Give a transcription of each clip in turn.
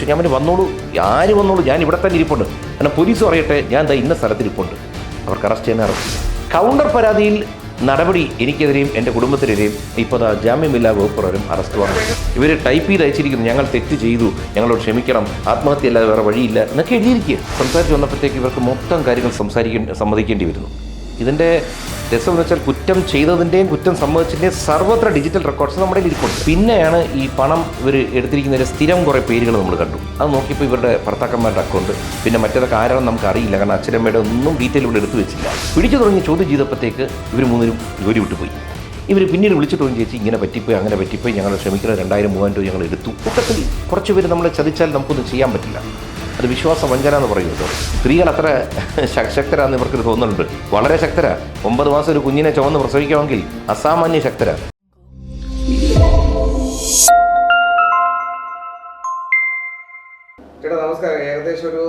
ഞാൻ വന്നോളൂ, ആര് വന്നോളൂ, ഞാൻ ഇവിടെ തന്നെ ഇരിപ്പുണ്ട്. കാരണം പോലീസ് പറയട്ടെ ഞാൻ ദാ ഇന്ന സ്ഥലത്തിരിപ്പുണ്ട്, അവർക്ക് അറസ്റ്റ് ചെയ്യാൻ അറസ്റ്റ്. കൗണ്ടർ പരാതിയിൽ നടപടി എനിക്കെതിരെയും എൻ്റെ കുടുംബത്തിനെതിരെയും ഇപ്പോൾ ജാമ്യമില്ലാ വകുപ്പ് പ്രകാരം അറസ്റ്റ് വാങ്ങി. ഇവർ ടൈപ്പ് ചെയ്ത് അയച്ചിരിക്കുന്നു, ഞങ്ങൾ തെറ്റ് ചെയ്തു, ഞങ്ങളോട് ക്ഷമിക്കണം, ആത്മഹത്യ അല്ലാതെ വേറെ വഴിയില്ല എന്നൊക്കെ എഴുതിയിരിക്കുക. സംസാരിച്ച് വന്നപ്പോഴത്തേക്ക് ഇവർക്ക് മൊത്തം കാര്യങ്ങൾ സമ്മതിക്കേണ്ടി വരുന്നു. ഇതിൻ്റെ രസമെന്ന് വെച്ചാൽ കുറ്റം ചെയ്തതിൻ്റെയും കുറ്റം സമ്മതിച്ചതിൻ്റെയും സർവ്വത്ര ഡിജിറ്റൽ റെക്കോർഡ്സ് നമ്മുടെ ഇരിപ്പുണ്ട്. പിന്നെയാണ് ഈ പണം ഇവർ എടുത്തിരിക്കുന്നതിൻ്റെ സ്ഥിരം കുറേ പേരുകൾ നമ്മൾ കണ്ടു. അത് നോക്കിയപ്പോൾ ഇവരുടെ ഭർത്താക്കന്മാരുടെ അക്കൗണ്ട്, പിന്നെ മറ്റേതൊക്കെ ആരാണെന്ന് നമുക്ക് അറിയില്ല, കാരണം അച്ഛനമ്മയുടെ ഒന്നും ഡീറ്റെയിൽ ഇവിടെ എടുത്തു വെച്ചില്ല. പിടിച്ചു തുടങ്ങി ചോദ്യം ചെയ്തപ്പോഴത്തേക്ക് ഇവർ മൂന്നിനും ജോലി വിട്ടുപോയി. ഇവർ പിന്നീട് വിളിച്ചിട്ട് തോന്നി, ചേച്ചി ഇങ്ങനെ പറ്റിപ്പോയി, അങ്ങനെ പറ്റിപ്പോയി, ഞങ്ങൾ ക്ഷമിക്കണം, 2000-3000 രൂപ ഞങ്ങൾ എടുത്തു. കൂട്ടത്തിൽ കുറച്ച് പേര് നമ്മളെ ചതിച്ചാൽ നമുക്കൊന്നും ചെയ്യാൻ പറ്റില്ല. അത് വിശ്വാസ വഞ്ചന എന്ന് പറയുമല്ലോ. സ്ത്രീകൾ അത്ര ശക്തരാന്ന് ഇവർക്കൊരു തോന്നുന്നുണ്ട്. വളരെ ശക്തരാ. 9 മാസം ഒരു കുഞ്ഞിനെ ചുമന്ന് പ്രസവിക്കാമെങ്കിൽ അസാമാന്യ ശക്തരാ. ചേട്ടാ നമസ്കാരം. ഏകദേശം ഒരു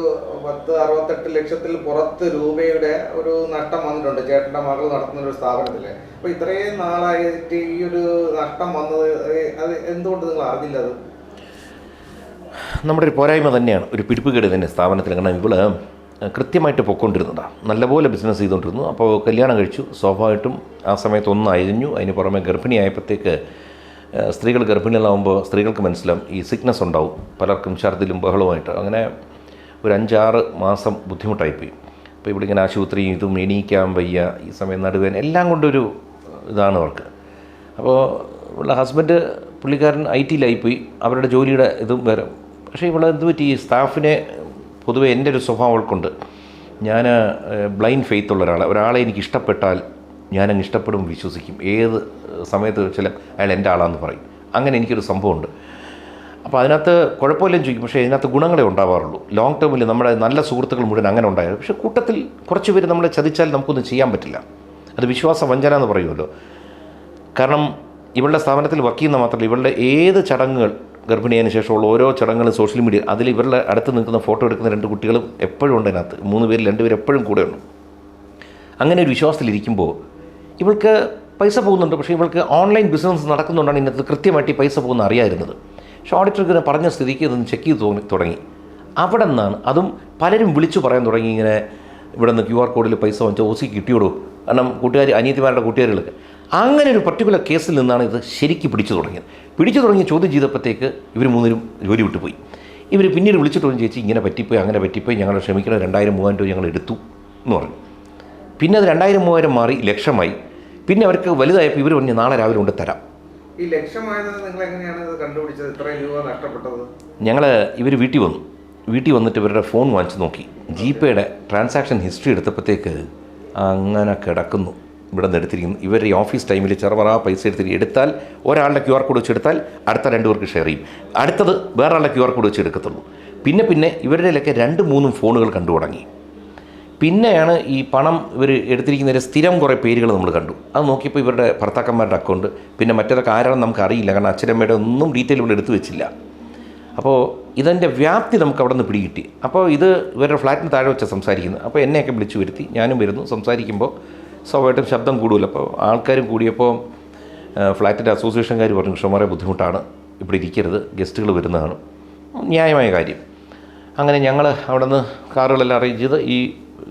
10-68 ലക്ഷത്തിൽ പുറത്ത് രൂപയുടെ ഒരു നഷ്ടം വന്നിട്ടുണ്ട് ചേട്ടൻ്റെ മകൾ നടത്തുന്ന ഒരു സ്ഥാപനത്തിൽ. അപ്പോൾ ഇത്രയും നാളായിട്ട് ഈ ഒരു നഷ്ടം വന്നത് അത് എന്തുകൊണ്ട് നിങ്ങൾ അറിഞ്ഞില്ല? അത് നമ്മുടെ ഒരു പോരായ്മ തന്നെയാണ്, ഒരു പിടിപ്പുകേട് തന്നെ സ്ഥാപനത്തിൽ. കാരണം ഇവള് കൃത്യമായിട്ട് പൊയ്ക്കൊണ്ടിരുന്നതാണ്, നല്ലപോലെ ബിസിനസ് ചെയ്തുകൊണ്ടിരുന്നു. അപ്പോൾ കല്യാണം കഴിച്ചു. സ്വാഭാവികമായിട്ടും ആ സമയത്ത് ഒന്നും അയഞ്ഞു. അതിന് പുറമെ ഗർഭിണിയായപ്പോഴത്തേക്ക് സ്ത്രീകൾ ഗർഭിണികളാകുമ്പോൾ സ്ത്രീകൾക്ക് മനസ്സിലാവും ഈ സിക്നസ് ഉണ്ടാവും, പലർക്കും ഛർദിലും ബഹളവുമായിട്ട്. അങ്ങനെ ഒരു 5-6 മാസം ബുദ്ധിമുട്ടായിപ്പോയി. അപ്പോൾ ഇവിടെ ഇങ്ങനെ ആശുപത്രിയും ഇതും എണീക്കാൻ വയ്യ, ഈ സമയം നടുവേൻ എല്ലാം കൊണ്ടൊരു ഇതാണ് അവർക്ക്. അപ്പോൾ ഉള്ള ഹസ്ബൻഡ് പുള്ളിക്കാരൻ IT-യിലായിപ്പോയി, അവരുടെ ജോലിയുടെ ഇതും വേറെ. പക്ഷേ ഇവിടെ എന്ത് പറ്റി, ഈ സ്റ്റാഫിനെ പൊതുവെ എൻ്റെ ഒരു സ്വഭാവം അവൾക്കുണ്ട്. ഞാൻ ബ്ലൈൻഡ് ഫെയ്ത്ത് ഉള്ള ഒരാളെ എനിക്ക് ഇഷ്ടപ്പെട്ടാൽ ഞാനങ്ങ് ഇഷ്ടപ്പെടും, വിശ്വസിക്കും. ഏത് സമയത്ത് വെച്ചാലും അയാൾ എൻ്റെ ആളാണെന്ന് പറയും. അങ്ങനെ എനിക്കൊരു സംഭവമുണ്ട്. അപ്പോൾ അതിനകത്ത് കുഴപ്പമില്ലെന്ന് ചോദിക്കും, പക്ഷേ ഇതിനകത്ത് ഗുണങ്ങളെ ഉണ്ടാവാറുള്ളൂ. ലോങ് ടേമിൽ നമ്മുടെ നല്ല സുഹൃത്തുക്കൾ മുഴുവൻ അങ്ങനെ ഉണ്ടായത്. പക്ഷേ കൂട്ടത്തിൽ കുറച്ച് പേര് നമ്മളെ ചതിച്ചാൽ നമുക്കൊന്നും ചെയ്യാൻ പറ്റില്ല. അത് വിശ്വാസ വഞ്ചന എന്ന് പറയുമല്ലോ. കാരണം ഇവളുടെ സ്ഥാപനത്തിൽ വർക്ക് ചെയ്യുന്ന മാത്രമല്ല, ഇവളുടെ ഏത് ചടങ്ങുകൾ, ഗർഭിണിയതിന് ശേഷമുള്ള ഓരോ ചടങ്ങുകളും സോഷ്യൽ മീഡിയ, അതിൽ ഇവരുടെ അടുത്ത് നിൽക്കുന്ന ഫോട്ടോ എടുക്കുന്ന 2 കുട്ടികളും എപ്പോഴും ഉണ്ട് അതിനകത്ത്. 3 പേരിൽ 2 പേര് എപ്പോഴും കൂടെ ഉണ്ട്. അങ്ങനെ ഒരു വിശ്വാസത്തിലിരിക്കുമ്പോൾ ഇവൾക്ക് പൈസ പോകുന്നുണ്ട്. പക്ഷേ ഇവൾക്ക് ഓൺലൈൻ ബിസിനസ് നടക്കുന്നുണ്ടാണ് ഇതിനകത്ത് കൃത്യമായിട്ട് ഈ പൈസ പോകുന്ന അറിയായിരുന്നത്. പക്ഷേ ഓഡിറ്റർക്ക് പറഞ്ഞ സ്ഥിതിക്ക് ഇതൊന്ന് ചെക്ക് ചെയ്ത് തുടങ്ങി. അവിടെ നിന്നാണ് അതും പലരും വിളിച്ചു പറയാൻ തുടങ്ങി, ഇങ്ങനെ ഇവിടെ നിന്ന് QR കോഡിൽ പൈസ വാങ്ങിച്ചാൽ OC കിട്ടിയോടൂ. കാരണം കൂട്ടുകാർ, അനിയത്തിമാരുടെ കൂട്ടുകാരികളൊക്കെ. അങ്ങനെ ഒരു പർട്ടിക്കുലർ കേസിൽ നിന്നാണ് ഇത് ശരിക്കും പിടിച്ചു തുടങ്ങി ചോദ്യം ചെയ്തപ്പോഴത്തേക്ക് ഇവർ മൂന്നിനും ജോലി വിട്ടുപോയി. ഇവർ പിന്നീട് വിളിച്ചിട്ട് തോന്നി, ചേച്ചി ഇങ്ങനെ പറ്റിപ്പോയി, അങ്ങനെ പറ്റിപ്പോയി, ഞങ്ങൾ ക്ഷമിക്കണം, 2000-3000 രൂപ ഞങ്ങൾ എടുത്തു എന്ന് പറഞ്ഞു. പിന്നെ അത് 2000-3000 മാറി ലക്ഷമായി. പിന്നെ അവർക്ക് വലുതായപ്പോൾ ഇവർ പറഞ്ഞു, നാളെ രാവിലെ കൊണ്ട് തരാം. ഈ ലക്ഷമായത് നിങ്ങൾ എങ്ങനെയാണ് കണ്ടുപിടിച്ചത്? ഇത്രയും രൂപ നഷ്ടപ്പെട്ടത്? ഇവർ വീട്ടിൽ വന്നിട്ട് ഇവരുടെ ഫോൺ വാങ്ങിച്ച് നോക്കി. GPayയുടെ ട്രാൻസാക്ഷൻ ഹിസ്റ്ററി എടുത്തപ്പോഴത്തേക്ക് അങ്ങനെ കിടക്കുന്നു. ഇവിടെ നിന്ന് എടുത്തിരിക്കുന്നു. ഇവരുടെ ഓഫീസ് ടൈമിൽ ചെറുപറ പൈസ എടുത്താൽ ഒരാളുടെ QR കോഡ് വെച്ച് എടുത്താൽ അടുത്ത 2 പേർക്ക് ഷെയർ ചെയ്യും, അടുത്തത് വേറെ ആളുടെ QR കോഡ് വെച്ച് എടുക്കത്തുള്ളൂ. പിന്നെ ഇവരുടെയിലൊക്കെ 2-3 ഫോണുകൾ കണ്ടു തുടങ്ങി. പിന്നെയാണ് ഈ പണം ഇവർ എടുത്തിരിക്കുന്നതിൻ്റെ സ്ഥിരം കുറേ പേരുകൾ നമ്മൾ കണ്ടു. അത് നോക്കിയപ്പോൾ ഇവരുടെ ഭർത്താക്കന്മാരുടെ അക്കൗണ്ട്, പിന്നെ മറ്റേതൊക്കെ ആരാണെന്ന് നമുക്ക് അറിയില്ല, കാരണം അച്ഛനമ്മയുടെ ഒന്നും ഡീറ്റെയിൽ ഇവിടെ എടുത്തു വെച്ചില്ല. അപ്പോൾ ഇതിൻ്റെ വ്യാപ്തി നമുക്ക് അവിടെ നിന്ന് പിടികിട്ടി. അപ്പോൾ ഇത് ഇവരുടെ ഫ്ലാറ്റിന് താഴെ വെച്ചാൽ സംസാരിക്കുന്നത്. അപ്പോൾ എന്നെയൊക്കെ വിളിച്ചു വരുത്തി, ഞാനും വരുന്നു. സംസാരിക്കുമ്പോൾ സ്വാഭാവികമായിട്ടും ശബ്ദം കൂടുതലല്ലോ. അപ്പോൾ ആൾക്കാരും കൂടിയപ്പോൾ ഫ്ലാറ്റിൻ്റെ അസോസിയേഷൻകാർ പറഞ്ഞു, ക്ഷമറെ ബുദ്ധിമുട്ടാണ്, ഇവിടെ ഇരിക്കരുത്, ഗസ്റ്റുകൾ വരുന്നതാണ്. ന്യായമായ കാര്യം. അങ്ങനെ ഞങ്ങൾ അവിടെ നിന്ന് കാറുകളെല്ലാം അറേഞ്ച് ചെയ്ത് ഈ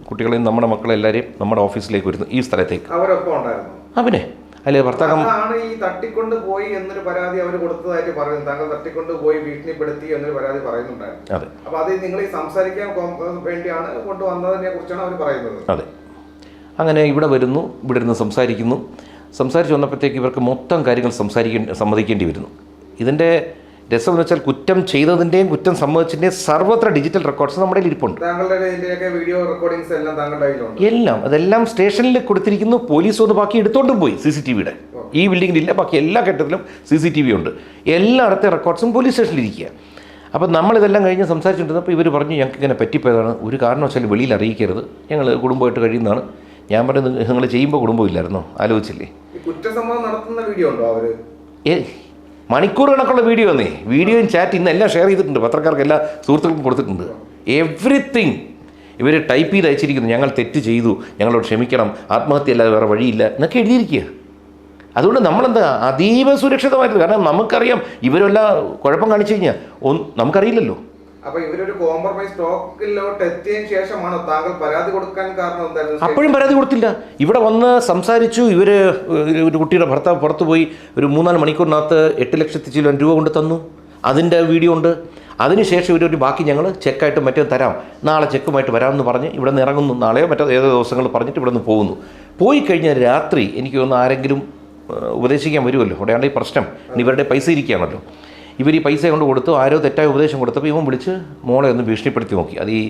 കുട്ടികളെയും നമ്മുടെ മക്കളെല്ലാവരെയും നമ്മുടെ ഓഫീസിലേക്ക് വരുന്നു, ഈ സ്ഥലത്തേക്ക്. അവരൊപ്പം ഉണ്ടായിരുന്നു? പിന്നെ അല്ലെ ഭർത്താക്കം ഈ തട്ടിക്കൊണ്ട് പോയി എന്നൊരു പരാതി അവർ കൊടുത്തതായിട്ട് പറയുന്നു. താങ്കൾ തട്ടിക്കൊണ്ട് പോയി ഭീഷണിപ്പെടുത്തി എന്നൊരു പരാതി പറയുന്നുണ്ടായിരുന്നു. അതെ. അപ്പോൾ അത് നിങ്ങൾ ഈ സംസാരിക്കാൻ വേണ്ടിയാണ് കൊണ്ടുവന്നതിനെ കുറിച്ചാണ് അവർ പറയുന്നത്. അതെ. അങ്ങനെ ഇവിടെ വരുന്നു, ഇവിടെ ഇരുന്ന് സംസാരിച്ച് വന്നപ്പോഴത്തേക്ക് ഇവർക്ക് മൊത്തം കാര്യങ്ങൾ സമ്മതിക്കേണ്ടി വരുന്നു. ഇതിൻ്റെ രസമെന്ന് വെച്ചാൽ കുറ്റം ചെയ്തതിൻ്റെയും കുറ്റം സമ്മതിച്ചതിൻ്റെയും സർവ്വത്ര ഡിജിറ്റൽ റെക്കോർഡ്സ് നമ്മുടെ ഇരിപ്പുണ്ട്. വീഡിയോ റെക്കോർഡിങ്സ് എല്ലാം താങ്കളുടെ കയ്യിലുണ്ട്? എല്ലാം. അതെല്ലാം സ്റ്റേഷനിൽ കൊടുത്തിരിക്കുന്നു. പോലീസ് ഒന്ന് ബാക്കി എടുത്തോണ്ടും പോയി. CCTVയുടെ ഈ ബിൽഡിങ്ങിലില്ല, ബാക്കി എല്ലാ ഘട്ടത്തിലും CCTV ഉണ്ട്. എല്ലായിടത്തെ റെക്കോർഡ്സും പോലീസ് സ്റ്റേഷനിലിരിക്കുക. അപ്പോൾ നമ്മളിതെല്ലാം കഴിഞ്ഞ് സംസാരിച്ചിട്ടുണ്ടപ്പോൾ ഇവർ പറഞ്ഞു, ഞങ്ങൾക്ക് ഇങ്ങനെ പറ്റിപ്പോയതാണ്, ഒരു കാരണവശാലും വെളിയിൽ അറിയിക്കരുത്, ഞങ്ങൾ കുടുംബമായിട്ട് കഴിയുന്നതാണ്. ഞാൻ പറയുന്നത്, നിങ്ങൾ ചെയ്യുമ്പോൾ കുടുംബമില്ലായിരുന്നോ, ആലോചിച്ചില്ലേ? കുറ്റസമ്മതം നടത്തുന്ന വീഡിയോ ഉണ്ടോ അവർ? മണിക്കൂർ കണക്കുള്ള വീഡിയോയും ചാറ്റ് ഇന്ന് എല്ലാം ഷെയർ ചെയ്തിട്ടുണ്ട്, പത്രക്കാർക്ക് എല്ലാ സുഹൃത്തുക്കൾക്കും കൊടുത്തിട്ടുണ്ട്. എവ്രിത്തിങ് ഇവർ ടൈപ്പ് ചെയ്ത് അയച്ചിരിക്കുന്നു, ഞങ്ങൾ തെറ്റ് ചെയ്തു, ഞങ്ങളോട് ക്ഷമിക്കണം, ആത്മഹത്യ അല്ലാതെ വേറെ വഴിയില്ല എന്നൊക്കെ എഴുതിയിരിക്കുക. അതുകൊണ്ട് നമ്മളെന്താ അതീവ സുരക്ഷിതമായിട്ട്, കാരണം നമുക്കറിയാം ഇവരെല്ലാം കുഴപ്പം കാണിച്ചു കഴിഞ്ഞാൽ നമുക്കറിയില്ലല്ലോ. അപ്പൊ ഇവരൊരു കോംപ്രമൈസ് സ്റ്റോക്കിലോട്ട് എത്തിയതിനു ശേഷമാണോ താങ്കൾ പരാതി കൊടുക്കാൻ കാരണം എന്തായിരുന്നു? അപ്പോഴും പരാതി കൊടുത്തില്ല. ഇവിടെ വന്ന് സംസാരിച്ചു. ഇവർ ഒരു കുട്ടിയുടെ ഭർത്താവ് പുറത്തു പോയി ഒരു 3-4 മണിക്കൂറിനകത്ത് 8 ലക്ഷത്തി ചില്ലം രൂപ കൊണ്ട് തന്നു. അതിൻ്റെ വീഡിയോ ഉണ്ട്. അതിനുശേഷം ഇവരൊരു ബാക്കി ഞങ്ങൾ ചെക്കായിട്ട് മറ്റേ തരാം, നാളെ ചെക്കുമായിട്ട് വരാമെന്ന് പറഞ്ഞ് ഇവിടെ നിന്ന് ഇറങ്ങുന്നു. നാളെയോ മറ്റോ ഏതോ ദിവസങ്ങൾ പറഞ്ഞിട്ട് ഇവിടെ നിന്ന് പോകുന്നു. പോയി കഴിഞ്ഞാൽ രാത്രി എനിക്ക് തോന്നുന്നു ആരെങ്കിലും ഉപദേശിക്കാൻ വരുമല്ലോ. അവിടെയാണ് ഈ പ്രശ്നം. ഇവരുടെ പൈസ ഇരിക്കുകയാണല്ലോ. ഇവർ ഈ പൈസ കൊണ്ട് കൊടുത്തു. ആരോ തെറ്റായ ഉപദേശം കൊടുത്തപ്പോൾ ഇവൻ വിളിച്ച് മോളെ ഒന്ന് ഭീഷണിപ്പെടുത്തി നോക്കി. അത് ഈ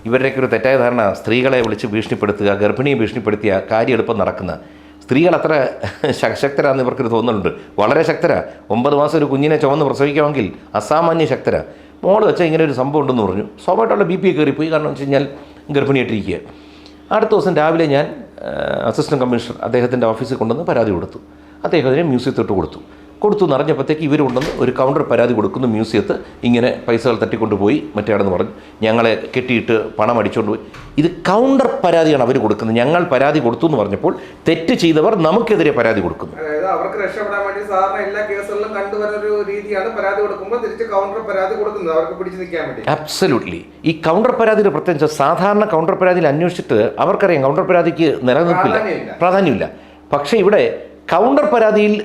ഇവരുടെയൊക്കെ ഒരു തെറ്റായ ധാരണ, സ്ത്രീകളെ വിളിച്ച് ഭീഷണിപ്പെടുത്തുക, ഗർഭിണിയെ ഭീഷണിപ്പെടുത്തിയ കാര്യം എളുപ്പം നടക്കുന്ന സ്ത്രീകൾ അത്ര ശക്തരാന്ന് ഇവർക്കൊരു തോന്നലുണ്ട്. വളരെ ശക്തരാ. 9 മാസം ഒരു കുഞ്ഞിനെ ചുമന്ന് പ്രസവിക്കാമെങ്കിൽ അസാമാന്യ ശക്തരാ. മോള് വെച്ചാൽ ഇങ്ങനെ ഒരു സംഭവം ഉണ്ടെന്ന് പറഞ്ഞു. സ്വാഭാവികമായിട്ടുള്ള BP കയറിപ്പോയി. കാരണം എന്ന് വെച്ച് കഴിഞ്ഞാൽ ഗർഭിണിയായിട്ടിരിക്കുക. അടുത്ത ദിവസം രാവിലെ ഞാൻ അസിസ്റ്റൻറ്റ് കമ്മീഷണർ അദ്ദേഹത്തിൻ്റെ ഓഫീസിൽ കൊണ്ടുവന്ന് പരാതി കൊടുത്തു. അദ്ദേഹത്തിന് മ്യൂസിയത്തിട്ട് കൊടുത്തു എന്നറിഞ്ഞപ്പോഴത്തേക്ക് ഇവർ കൊണ്ടുവന്ന് ഒരു കൗണ്ടർ പരാതി കൊടുക്കുന്നു. മ്യൂസിയത്ത് ഇങ്ങനെ പൈസകൾ തട്ടിക്കൊണ്ടുപോയി മറ്റേയാണെന്ന് പറഞ്ഞു. ഞങ്ങളെ കെട്ടിയിട്ട് പണം അടിച്ചുകൊണ്ട് പോയി. ഇത് കൗണ്ടർ പരാതിയാണ് അവർ കൊടുക്കുന്നത്. ഞങ്ങൾ പരാതി കൊടുത്തു എന്ന് പറഞ്ഞപ്പോൾ തെറ്റ് ചെയ്തവർ നമുക്കെതിരെ പരാതി കൊടുക്കുന്നു. അതായത് അവർക്ക് രക്ഷപ്പെടാൻ വേണ്ടി സാധാരണ എല്ലാ കേസുകളിലും കണ്ടുവരുന്ന ഒരു രീതിയാണ് പരാതി കൊടുക്കുമ്പോൾ തിരിച്ച് കൗണ്ടർ പരാതി കൊടുക്കുന്നത് അവർക്ക് പിടിച്ചു നിൽക്കാൻ വേണ്ടി. അബ്സല്യൂട്ട്ലി. ഈ കൗണ്ടർ പരാതിയുടെ പ്രത്യേകിച്ച് സാധാരണ കൗണ്ടർ പരാതിയിൽ അന്വേഷിച്ചിട്ട് അവർക്കറിയാം കൗണ്ടർ പരാതിക്ക് നിലനിൽപ്പില്ല, പ്രാധാന്യമില്ല. പക്ഷേ ഇവിടെ കൗണ്ടർ പരാതിയിൽ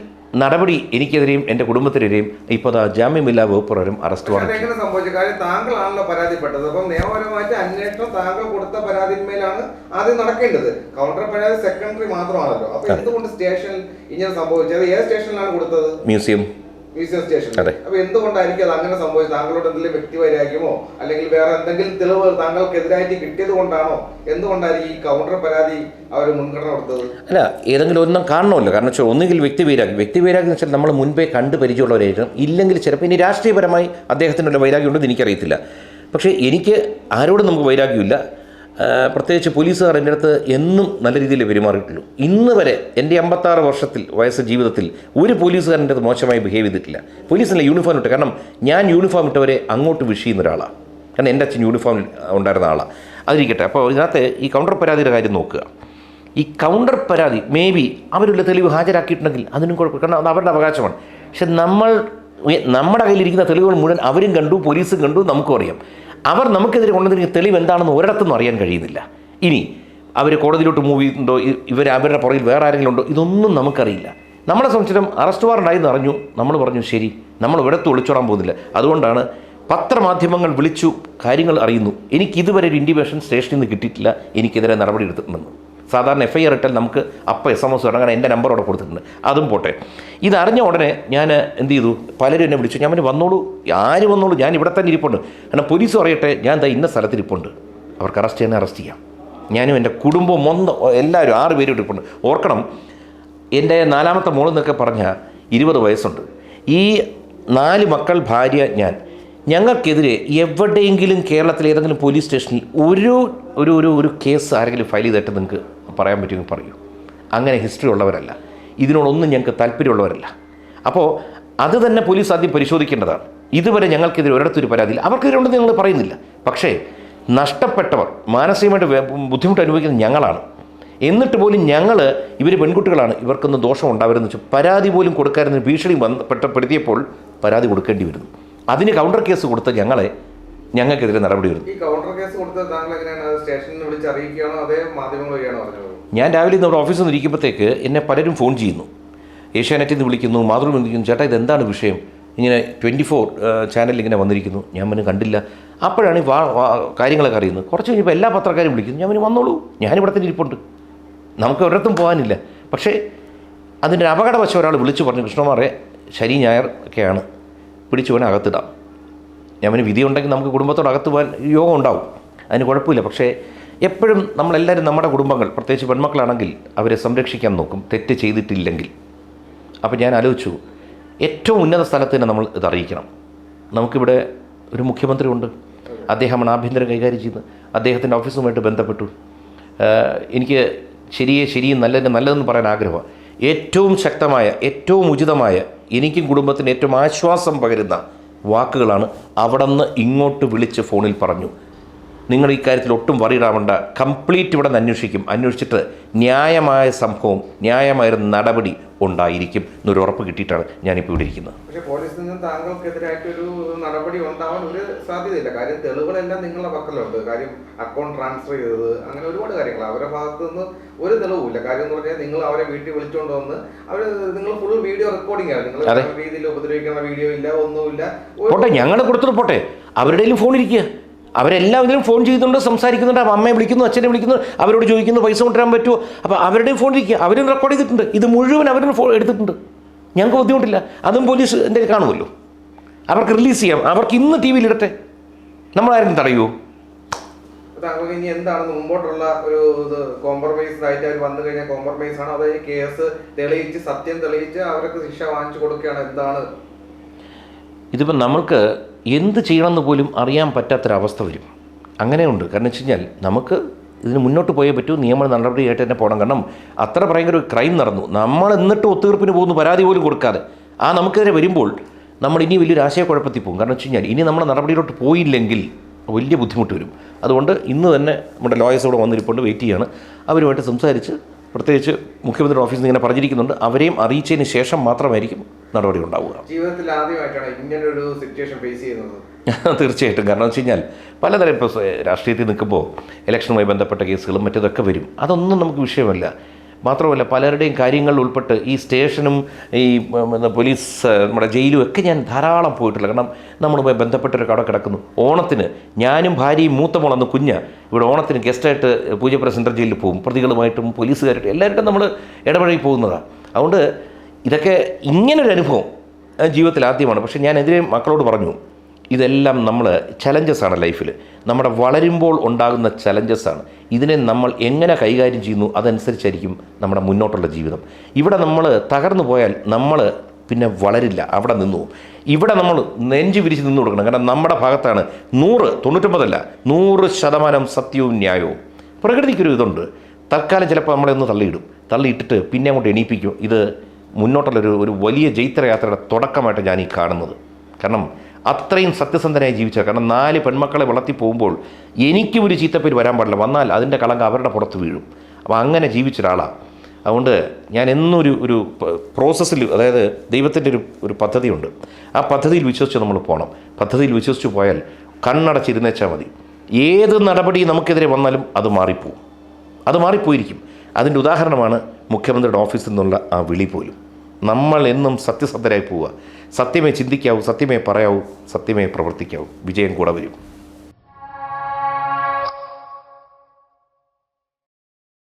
നടപടി എനിക്കെതിരെയും എൻ്റെ കുടുംബത്തിനെതിരെയും ഇപ്പോൾ ജാമ്യമില്ലാ വകുപ്പ് പ്രകാരം അറസ്റ്റ് വാറണ്ട്. എങ്ങനെ സംഭവിച്ചു? കാര്യം താങ്കളാണല്ലോ പരാതിപ്പെട്ടത്. അപ്പം നിയമപരമായിട്ട് അന്വേഷണം താങ്കൾ കൊടുത്ത പരാതിന്മേലാണ് ആദ്യം നടക്കേണ്ടത്. കൗണ്ടർ പരാതി സെക്കൻഡറി മാത്രമാണല്ലോ. അപ്പൊ എന്തുകൊണ്ട് സ്റ്റേഷനിൽ ഇങ്ങനെ സംഭവിച്ചത്? ഏത് സ്റ്റേഷനിലാണ് കൊടുത്തത്? Museum station. അപ്പൊ എന്തുകൊണ്ടായിരിക്കും അത് അങ്ങനെ സംഭവിച്ചത്? താങ്കളോട് എന്തെങ്കിലും വ്യക്തിവൈരാഗ്യമോ അല്ലെങ്കിൽ വേറെ എന്തെങ്കിലും തെളിവ് താങ്കൾക്കെതിരായിട്ട് കിട്ടിയത് കൊണ്ടാണോ? എന്തുകൊണ്ടായിരിക്കും ഈ കൗണ്ടർ പരാതി അവർ മുൻഗണന കൊടുത്തത്? അല്ല, ഏതെങ്കിലും ഒന്നും കാണണമല്ലോ. കാരണം വെച്ചാൽ ഒന്നുകിൽ വ്യക്തിവൈരാഗ്യം എന്ന് വെച്ചാൽ നമ്മൾ മുൻപേ കണ്ട് പരിചയമുള്ളവരായിരിക്കും. ഇല്ലെങ്കിൽ ചിലപ്പോൾ ഇനി രാഷ്ട്രീയപരമായി അദ്ദേഹത്തിനുള്ള വൈരാഗ്യം ഉണ്ടെന്ന് എനിക്കറിയത്തില്ല. പക്ഷേ എനിക്ക് ആരോടും നമുക്ക് വൈരാഗ്യമില്ല. പ്രത്യേകിച്ച് പോലീസുകാർ എൻ്റെ അടുത്ത് എന്നും നല്ല രീതിയിൽ പെരുമാറിയിട്ടുള്ളൂ. ഇന്ന് വരെ എൻ്റെ 56 വർഷത്തിൽ വയസ്സ് ജീവിതത്തിൽ ഒരു പോലീസുകാരൻ എൻ്റെ അടുത്ത് മോശമായി ബിഹേവ് ചെയ്തിട്ടില്ല. പോലീസിൻ്റെ യൂണിഫോം ഇട്ട്, കാരണം ഞാൻ യൂണിഫോം ഇട്ടവരെ അങ്ങോട്ട് വിഷ് ചെയ്യുന്ന ഒരാളാണ്. കാരണം എൻ്റെ അച്ഛൻ യൂണിഫോം ഉണ്ടായിരുന്ന ആളാണ്. അതിരിക്കട്ടെ. അപ്പോൾ ഇതിനകത്ത് ഈ കൗണ്ടർ പരാതിയുടെ കാര്യം നോക്കുക. ഈ കൗണ്ടർ പരാതി മേ ബി അവരുടെ തെളിവ് ഹാജരാക്കിയിട്ടുണ്ടെങ്കിൽ അതിനും കുഴപ്പമില്ല. കാരണം അത് അവരുടെ അവകാശമാണ്. പക്ഷെ നമ്മുടെ കയ്യിലിരിക്കുന്ന തെളിവുകൾ മുഴുവൻ അവരും കണ്ടു, പോലീസും കണ്ടു, നമുക്കും അറിയാം. അവർ നമുക്കെതിരെ കൊണ്ടുവന്നിരിക്കുന്ന തെളിവ് എന്താണെന്ന് ഒരിടത്തുനിന്നും അറിയാൻ കഴിയുന്നില്ല. ഇനി അവർ കോടതിയിലോട്ട് മൂവ് ചെയ്യുന്നുണ്ടോ, അവരുടെ പുറകിൽ വേറെ ആരെങ്കിലും ഉണ്ടോ, ഇതൊന്നും നമുക്കറിയില്ല. നമ്മളെ സംബന്ധിച്ചിടം അറസ്റ്റ് വാറണ്ടായി എന്ന് അറിഞ്ഞു. നമ്മൾ പറഞ്ഞു ശരി, നമ്മൾ ഇവിടത്ത് ഒളിച്ചോടാൻ പോകുന്നില്ല. അതുകൊണ്ടാണ് പത്രമാധ്യമങ്ങൾ വിളിച്ചു കാര്യങ്ങൾ അറിയുന്നു. എനിക്കിതുവരെ ഒരു ഇൻഡിമേഷൻ സ്റ്റേഷനിൽ നിന്ന് കിട്ടിയിട്ടില്ല എനിക്കെതിരെ നടപടി എടുത്തിട്ടുണ്ടെന്ന്. സാധാരണ FIR ഇട്ടാൽ നമുക്ക് അപ്പം SMS ഇറങ്ങാൻ എൻ്റെ നമ്പർ അവിടെ കൊടുത്തിട്ടുണ്ട്. അതും പോട്ടെ. ഇതറിഞ്ഞ ഉടനെ ഞാൻ എന്ത് ചെയ്തു? പലരും എന്നെ വിളിച്ചു. ഞാൻ വന്നോളൂ, ആര് വന്നോളൂ, ഞാൻ ഇവിടെ തന്നെ ഇരിപ്പുണ്ട്. കാരണം പോലീസ് പറയട്ടെ ഞാൻ ഇന്ന സ്ഥലത്തിരിപ്പുണ്ട്, അവർക്ക് അറസ്റ്റ് ചെയ്യാം. ഞാനും എൻ്റെ കുടുംബം എല്ലാവരും 6 പേരും ഇരിപ്പുണ്ട്. ഓർക്കണം, എൻ്റെ 4ാമത്തെ മോളെന്നൊക്കെ പറഞ്ഞാൽ 20 വയസ്സുണ്ട്. ഈ 4 മക്കൾ, ഭാര്യ, ഞാൻ. ഞങ്ങൾക്കെതിരെ എവിടെയെങ്കിലും കേരളത്തിൽ ഏതെങ്കിലും പോലീസ് സ്റ്റേഷനിൽ ഒരു കേസ് ആരെങ്കിലും ഫയൽ ചെയ്തിട്ട് നിങ്ങൾക്ക് പറയാൻ പറ്റുമെങ്കിൽ പറയൂ. അങ്ങനെ ഹിസ്റ്ററി ഉള്ളവരല്ല, ഇതിനോടൊന്നും ഞങ്ങൾക്ക് താല്പര്യമുള്ളവരല്ല. അപ്പോൾ അത് തന്നെ പോലീസ് ആദ്യം പരിശോധിക്കേണ്ടതാണ്. ഇതുവരെ ഞങ്ങൾക്കെതിരെ ഒരിടത്തൊരു പരാതിയില്ല. അവർക്കെതിരെ ഉണ്ടെന്ന് ഞങ്ങൾ പറയുന്നില്ല. പക്ഷേ നഷ്ടപ്പെട്ടവർ, മാനസികമായിട്ട് ബുദ്ധിമുട്ട് അനുഭവിക്കുന്നത് ഞങ്ങളാണ്. എന്നിട്ട് പോലും ഇവർ പെൺകുട്ടികളാണ്, ഇവർക്കൊന്നും ദോഷം ഉണ്ടാവരുതെന്ന് വെച്ചാൽ പരാതി പോലും കൊടുക്കാതിരുന്ന ഭീഷണി പെടുത്തിയപ്പോൾ പരാതി കൊടുക്കേണ്ടി വരുന്നു. അതിന് കൗണ്ടർ കേസ് കൊടുത്ത ഞങ്ങൾക്കെതിരെ നടപടി വരുന്നു. ഈ കൗണ്ടർ കേസ് കൊടുത്ത താങ്കൾ എങ്ങനെയാണ് സ്റ്റേഷനിൽ വിളിച്ച് അറിയിക്കുകയാണോ അതേ മാധ്യമങ്ങൾ വഴിയാണോ പറഞ്ഞത്? ഞാൻ രാവിലെ ഇന്ന് അവിടെ ഓഫീസിൽ നിന്ന് ഇരിക്കുമ്പോഴത്തേക്ക് എന്നെ പലരും ഫോൺ ചെയ്യുന്നു. ഏഷ്യാനെറ്റിൽ നിന്ന് വിളിക്കുന്നു, മാതൃഭൂമിയിൽ നിന്ന് വിളിക്കുന്നു. ചേട്ടാ ഇതെന്താണ് വിഷയം? ഇങ്ങനെ 24 ചാനലിൽ ഇങ്ങനെ വന്നിരിക്കുന്നു. ഞാൻ പിന്നെ കണ്ടില്ല. അപ്പോഴാണ് കാര്യങ്ങളൊക്കെ അറിയുന്നത്. കുറച്ച് കഴിഞ്ഞപ്പോൾ എല്ലാ പത്രക്കാരും വിളിക്കുന്നു. ഞാൻ പിന്നെ വന്നോളൂ, ഞാനിവിടെ തന്നെ ഇരിപ്പുണ്ട്, നമുക്ക് ഒരിടത്തും പോകാനില്ല. പക്ഷേ അതിൻ്റെ അപകടവശം ഒരാൾ വിളിച്ചു പറഞ്ഞു, കൃഷ്ണകുമാറെ ശനി ഞായർ ഒക്കെയാണ്, പിടിച്ചു വേണേൽ അകത്തിടാം. ഞാൻ പിന്നെ വിധി ഉണ്ടെങ്കിൽ നമുക്ക് കുടുംബത്തോട് അകത്ത് പോകാൻ യോഗം ഉണ്ടാവും, അതിന് കുഴപ്പമില്ല. പക്ഷേ എപ്പോഴും നമ്മളെല്ലാവരും നമ്മുടെ കുടുംബങ്ങൾ, പ്രത്യേകിച്ച് പെൺമക്കളാണെങ്കിൽ അവരെ സംരക്ഷിക്കാൻ നോക്കും, തെറ്റ് ചെയ്തിട്ടില്ലെങ്കിൽ. അപ്പോൾ ഞാൻ ആലോചിച്ചു, ഏറ്റവും ഉന്നത സ്ഥലത്ത് തന്നെ നമ്മൾ ഇത് അറിയിക്കണം. നമുക്കിവിടെ ഒരു മുഖ്യമന്ത്രി ഉണ്ട്, അദ്ദേഹമാണ് ആഭ്യന്തരം കൈകാര്യം ചെയ്യുന്നത്. അദ്ദേഹത്തിൻ്റെ ഓഫീസുമായിട്ട് ബന്ധപ്പെട്ടു. എനിക്ക് ശരിയും നല്ലതെന്ന് പറയാൻ ആഗ്രഹമാണ്. ഏറ്റവും ശക്തമായ, ഏറ്റവും ഉചിതമായ, എനിക്കും കുടുംബത്തിന് ഏറ്റവും ആശ്വാസം പകരുന്ന വാക്കുകളാണ് അവിടെ നിന്ന് ഇങ്ങോട്ട് വിളിച്ച് ഫോണിൽ പറഞ്ഞു. നിങ്ങൾ ഈ കാര്യത്തിൽ ഒട്ടും വറിയിടാവണ്ട, കംപ്ലീറ്റ് ഇവിടെ നിന്ന് അന്വേഷിക്കും, അന്വേഷിച്ചിട്ട് ന്യായമായ സംഭവം, ന്യായമായൊരു നടപടി ഉണ്ടായിരിക്കും എന്നൊരു ഉറപ്പ് കിട്ടിയിട്ടാണ് ഞാനിപ്പോൾ ഇവിടെ ഇരിക്കുന്നത്. പക്ഷേ പോലീസിൽ നിന്ന് താങ്കൾക്കെതിരായിട്ടൊരു നടപടി ഉണ്ടാവാൻ ഒരു സാധ്യതയില്ല. കാര്യം തെളിവുകളെല്ലാം നിങ്ങളുടെ പക്കലുണ്ട്. കാര്യം അക്കൗണ്ട് ട്രാൻസ്ഫർ ചെയ്തത്, അങ്ങനെ ഒരുപാട് കാര്യങ്ങൾ അവരുടെ ഭാഗത്തു നിന്ന് ഒരു തെളിവുമില്ല. കാര്യം എന്ന് പറഞ്ഞാൽ നിങ്ങൾ അവരെ വീട്ടിൽ വിളിച്ചുകൊണ്ട് വന്ന് നിങ്ങൾ ഫുൾ വീഡിയോ റെക്കോർഡിംഗ് ആണ്. നിങ്ങൾ രീതിയിൽ ഉപദ്രവിക്കുന്ന വീഡിയോ ഇല്ല, ഒന്നുമില്ല. പോട്ടെ, ഞങ്ങൾ കൊടുത്തിട്ട് പോട്ടെ, അവരുടെയും ഫോൺ ഇരിക്കുക. അവരെല്ലാവരും ഫോൺ ചെയ്യുന്നുണ്ട്, സംസാരിക്കുന്നുണ്ട്, അമ്മയെ വിളിക്കുന്നു, അച്ഛനെ വിളിക്കുന്നു, അവരോട് ചോദിക്കുന്നു പൈസ കൊണ്ടുവരാൻ പറ്റുമോ. അപ്പോൾ അവരുടെയും ഫോൺ ഇരിക്കുക, അവരും റെക്കോർഡ് ചെയ്തിട്ടുണ്ട്. ഇത് മുഴുവൻ അവരും ഫോൺ എടുത്തിട്ടുണ്ട്. ഞങ്ങൾക്ക് ബുദ്ധിമുട്ടില്ല, അതും പോലീസ് എൻ്റെ കാണുമല്ലോ. അവർക്ക് റിലീസ് ചെയ്യാം, അവർക്ക് ഇന്ന് ടി വിയിൽ ഇടട്ടെ, നമ്മളാരും തടയുമോ? താങ്കൾക്ക് ഇനി എന്താണ് മുമ്പോട്ടുള്ള ഒരു ഇത്? കോംപ്രമൈസ് ആയിട്ട് അവർ വന്നു കഴിഞ്ഞാൽ കോംപ്രമൈസ് ആണോ, അതായത് കേസ് തെളിയിച്ച് സത്യം തെളിയിച്ച് അവർക്ക് ശിക്ഷ വാങ്ങിച്ചു കൊടുക്കുകയാണ്? എന്താണ് ഇതിപ്പോൾ നമ്മൾക്ക് എന്ത് ചെയ്യണമെന്ന് പോലും അറിയാൻ പറ്റാത്തൊരവസ്ഥ വരും. അങ്ങനെയുണ്ട്. കാരണം വെച്ച് കഴിഞ്ഞാൽ നമുക്ക് ഇതിന് മുന്നോട്ട് പോയേ പറ്റൂ, നിയമ നടപടിയായിട്ട് തന്നെ പോകണം. കാരണം അത്ര ഭയങ്കര ഒരു ക്രൈം നടന്നു, നമ്മൾ എന്നിട്ട് ഒത്തുതീർപ്പിന് പോകുന്നു, പരാതി പോലും കൊടുക്കാതെ. നമുക്കെതിരെ വരുമ്പോൾ നമ്മൾ ഇനി വലിയൊരു ആശയക്കുഴപ്പത്തിൽ പോകും. കാരണം വെച്ച് കഴിഞ്ഞാൽ ഇനി നമ്മൾ നടപടിയിലോട്ട് പോയില്ലെങ്കിൽ വലിയ ബുദ്ധിമുട്ട് വരും. അതുകൊണ്ട് ഇന്ന് തന്നെ നമ്മുടെ ലോയേഴ്സ് ഇവിടെ വന്നിരിപ്പുണ്ട്, വെയിറ്റ് ചെയ്യാണ്. അവരുമായിട്ട് സംസാരിച്ച്, പ്രത്യേകിച്ച് മുഖ്യമന്ത്രിയുടെ ഓഫീസിൽ നിന്ന് ഇങ്ങനെ പറഞ്ഞിരിക്കുന്നുണ്ട്, അവരെയും അറിയിച്ചതിന് ശേഷം മാത്രമായിരിക്കും നടപടി ഉണ്ടാവുക. ജീവിതത്തിൽ ആദ്യമായിട്ടാണ് ഇങ്ങനൊരു സിറ്റുവേഷൻ ഫേസ് ചെയ്യുന്നത്? തീർച്ചയായിട്ടും. കാരണം വെച്ച് കഴിഞ്ഞാൽ പലതരം ഇപ്പോൾ രാഷ്ട്രീയത്തിൽ നിൽക്കുമ്പോൾ ഇലക്ഷനുമായി ബന്ധപ്പെട്ട കേസുകളും മറ്റേതൊക്കെ വരും. അതൊന്നും നമുക്ക് വിഷയമല്ല. മാത്രമല്ല പലരുടെയും കാര്യങ്ങളിൽ ഉൾപ്പെട്ട് ഈ സ്റ്റേഷനും ഈ പോലീസ് നമ്മുടെ ജയിലും ഒക്കെ ഞാൻ ധാരാളം പോയിട്ടില്ല. കാരണം നമ്മളുമായി ബന്ധപ്പെട്ടൊരു കട കിടക്കുന്നു. ഓണത്തിന് ഞാനും ഭാര്യയും മൂത്ത മോളന്ന് ഇവിടെ ഓണത്തിന് ഗസ്റ്റായിട്ട് പൂജപ്പുര സെൻട്രൽ ജയിലിൽ പോകും. പ്രതികളുമായിട്ടും പോലീസുകാരായിട്ടും എല്ലാവരുമായിട്ടും നമ്മൾ ഇടപഴകി പോകുന്നതാണ്. അതുകൊണ്ട് ഇതൊക്കെ ഇങ്ങനൊരു അനുഭവം ജീവിതത്തിൽ ആദ്യമാണ്. പക്ഷേ ഞാനെതിരെ മക്കളോട് പറഞ്ഞു, ഇതെല്ലാം നമ്മൾ ചലഞ്ചസാണ് ലൈഫിൽ, നമ്മുടെ വളരുമ്പോൾ ഉണ്ടാകുന്ന ചലഞ്ചസാണ്. ഇതിനെ നമ്മൾ എങ്ങനെ കൈകാര്യം ചെയ്യുന്നു അതനുസരിച്ചായിരിക്കും നമ്മുടെ മുന്നോട്ടുള്ള ജീവിതം. ഇവിടെ നമ്മൾ തകർന്നു പോയാൽ നമ്മൾ പിന്നെ വളരില്ല, അവിടെ നിന്നു. ഇവിടെ നമ്മൾ നെഞ്ച് വിരിച്ച് നിന്നു കൊടുക്കണം. കാരണം നമ്മുടെ ഭാഗത്താണ് 100% സത്യവും ന്യായവും. പ്രകൃതിക്കൊരു ഇതുണ്ട്, തൽക്കാലം ചിലപ്പോൾ നമ്മളെ ഒന്ന് തള്ളിയിട്ടിട്ട് പിന്നെ അങ്ങോട്ട് എണീപ്പിക്കും. ഇത് മുന്നോട്ടുള്ളൊരു വലിയ ജൈത്രയാത്രയുടെ തുടക്കമായിട്ട് ഞാൻ ഈ കാണുന്നത്. കാരണം അത്രയും സത്യസന്ധനായി ജീവിച്ച, കാരണം 4 പെൺമക്കളെ വളർത്തി പോകുമ്പോൾ എനിക്കും ഒരു ചീത്തപ്പേര് വരാൻ പാടില്ല, വന്നാൽ അതിൻ്റെ കളങ്കം അവരുടെ പുറത്ത് വീഴും. അപ്പോൾ അങ്ങനെ ജീവിച്ചൊരാളാണ്. അതുകൊണ്ട് ഞാൻ എന്നൊരു പ്രോസസ്സിൽ, അതായത് ദൈവത്തിൻ്റെ ഒരു പദ്ധതിയുണ്ട്, ആ പദ്ധതിയിൽ വിശ്വസിച്ച് നമ്മൾ പോകണം. പദ്ധതിയിൽ വിശ്വസിച്ച് പോയാൽ കണ്ണടച്ചിരുന്നേച്ചാൽ മതി. ഏത് നടപടി നമുക്കെതിരെ വന്നാലും അത് മാറിപ്പോയിരിക്കും. അതിൻ്റെ ഉദാഹരണമാണ് മുഖ്യമന്ത്രിയുടെ ഓഫീസിൽ നിന്നുള്ള ആ വിളി പോലും. നമ്മൾ എന്നും സത്യസന്ധരായി പോവുക. സത്യമേ ചിന്തിക്കാവൂ, സത്യമേ പറയാവൂ, സത്യമേ പ്രവർത്തിക്കാവൂ. വിജയം കൂടെ വരും.